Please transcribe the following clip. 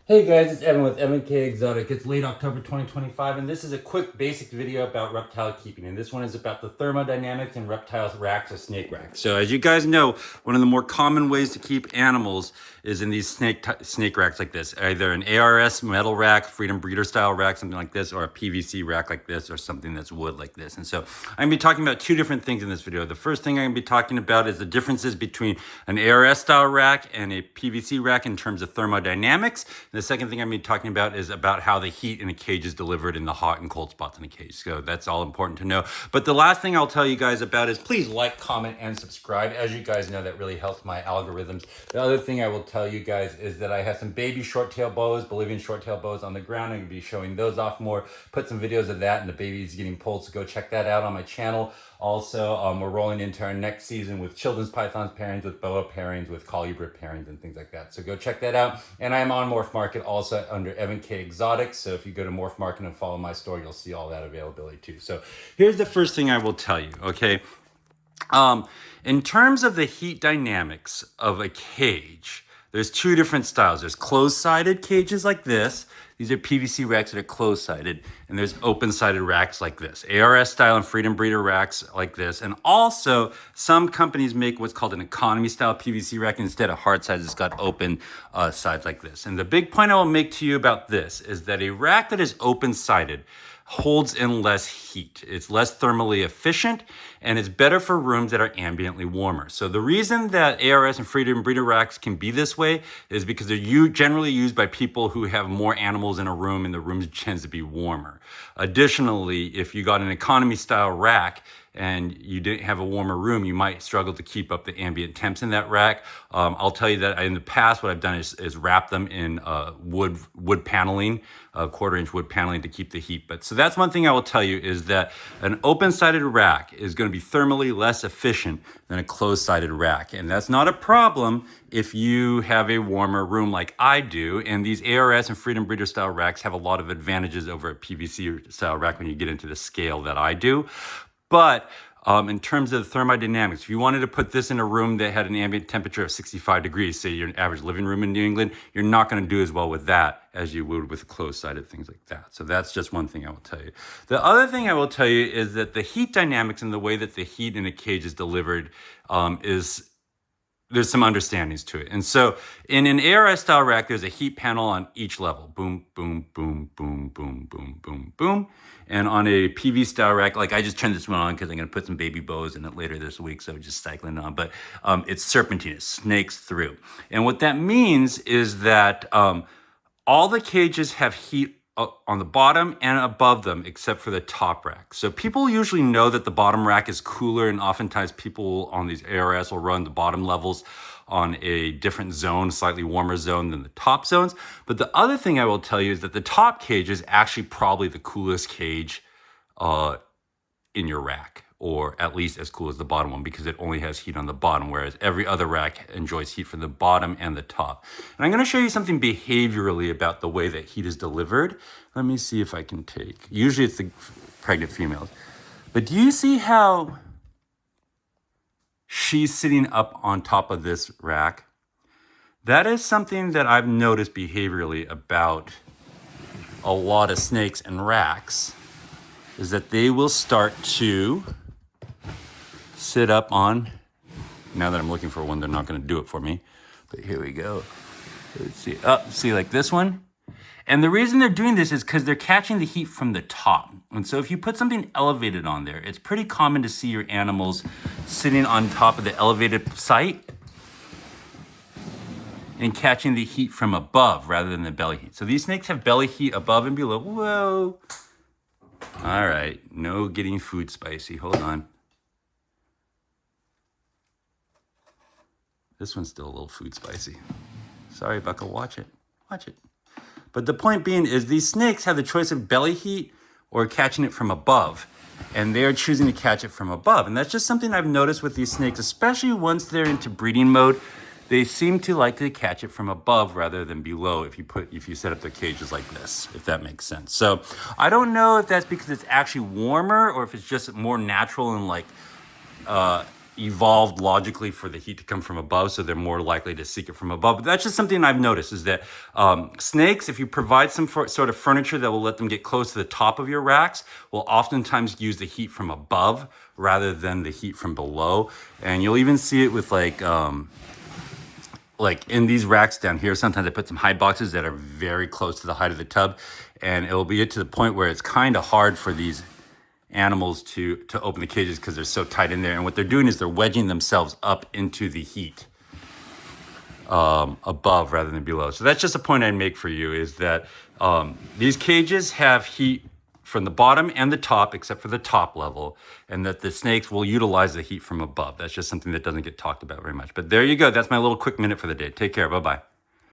Hey guys, it's Evan with Evan K Exotic. It's late October 2025, and this is a quick basic video about reptile keeping. And this one is about the thermodynamics in reptile racks or snake racks. So as you guys know, one of the more common ways to keep animals is in these snake racks like this. Either an ARS metal rack, Freedom Breeder style rack, something like this, or a PVC rack like this, or something that's wood like this. And so I'm going to be talking about two different things in this video. The first thing I'm going to be talking about is the differences between an ARS style rack and a PVC rack in terms of thermodynamics. The second thing I'm going to be talking about is about how the heat in a cage is delivered in the hot and cold spots in a cage. So that's all important to know. But the last thing I'll tell you guys about is please like, comment, and subscribe. As you guys know, that really helps my algorithms. The other thing I will tell you guys is that I have some baby short-tail boas, Bolivian short-tail boas on the ground. I'm going to be showing those off more. Put some videos of that and the babies getting pulled. So go check that out on my channel. Also, we're rolling into our next season with children's pythons pairings, with boa pairings, with colubrid pairings, and things like that. So go check that out. And I am on Morph Market also under Evan K Exotics. So if you go to Morph Market and follow my store, you'll see all that availability too. So here's the first thing I will tell you, okay? In terms of the heat dynamics of a cage, there's two different styles. There's closed-sided cages like this. These are PVC racks that are closed-sided. And there's open-sided racks like this. ARS style and Freedom Breeder racks like this. And also, some companies make what's called an economy-style PVC rack. Instead of hard sides, it's got open sides like this. And the big point I will make to you about this is that a rack that is open-sided holds in less heat. It's less thermally efficient, and it's better for rooms that are ambiently warmer. So the reason that ARS and Freedom Breeder racks can be this way is because they're generally used by people who have more animals in a room, and the room tends to be warmer. Additionally, if you got an economy style rack and you didn't have a warmer room, you might struggle to keep up the ambient temps in that rack. I'll tell you that in the past, what I've done is wrap them in wood paneling, quarter-inch wood paneling to keep the heat. But so that's one thing I will tell you is that an open-sided rack is going to be thermally less efficient than a closed-sided rack. And that's not a problem if you have a warmer room like I do. And these ARS and Freedom Breeder style racks have a lot of advantages over a PVC style rack when you get into the scale that I do. But in terms of thermodynamics, if you wanted to put this in a room that had an ambient temperature of 65 degrees, say your average living room in New England, you're not going to do as well with that as you would with closed-sided things like that. So that's just one thing I will tell you. The other thing I will tell you is that the heat dynamics and the way that the heat in a cage is delivered there's some understandings to it. And so in an ARS style rack, there's a heat panel on each level. Boom, boom, boom, boom, boom, boom, boom, boom. And on a PV style rack, like I just turned this one on because I'm going to put some baby boas in it later this week. So just cycling on, but it's serpentine, it snakes through. And what that means is that all the cages have heat on the bottom and above them, except for the top rack. So people usually know that the bottom rack is cooler, and oftentimes people on these ARS will run the bottom levels on a different zone, slightly warmer zone than the top zones. But the other thing I will tell you is that the top cage is actually probably the coolest cage in your rack, or at least as cool as the bottom one, because it only has heat on the bottom, whereas every other rack enjoys heat from the bottom and the top. And I'm going to show you something behaviorally about the way that heat is delivered. Let me see if I can take, usually it's the pregnant females, but do you see how she's sitting up on top of this rack? That is something that I've noticed behaviorally about a lot of snakes and racks, is that they will start to sit up on, now that I'm looking for one, they're not going to do it for me, but here we go. Let's see, see like this one? And the reason they're doing this is because they're catching the heat from the top. And so if you put something elevated on there, it's pretty common to see your animals sitting on top of the elevated site and catching the heat from above rather than the belly heat. So these snakes have belly heat above and below. Whoa. All right, no getting food spicy, hold on. This one's still a little food spicy. Sorry, Bucko, watch it, watch it. But the point being is these snakes have the choice of belly heat or catching it from above. And they're choosing to catch it from above. And that's just something I've noticed with these snakes, especially once they're into breeding mode. They seem to like to catch it from above rather than below if you set up the cages like this, if that makes sense. So I don't know if that's because it's actually warmer or if it's just more natural and like evolved logically for the heat to come from above, so they're more likely to seek it from above. But that's just something I've noticed, is that snakes, if you provide some sort of furniture that will let them get close to the top of your racks, will oftentimes use the heat from above rather than the heat from below. And you'll even see it with like in these racks down here, sometimes I put some hide boxes that are very close to the height of the tub, and it'll be to the point where it's kind of hard for these animals to open the cages because they're so tight in there. And what they're doing is they're wedging themselves up into the heat above rather than below. So that's just a point I'd make for you, is that these cages have heat from the bottom and the top, except for the top level, and that the snakes will utilize the heat from above. That's just something that doesn't get talked about very much. But there you go. That's my little quick minute for the day. Take care. Bye-bye.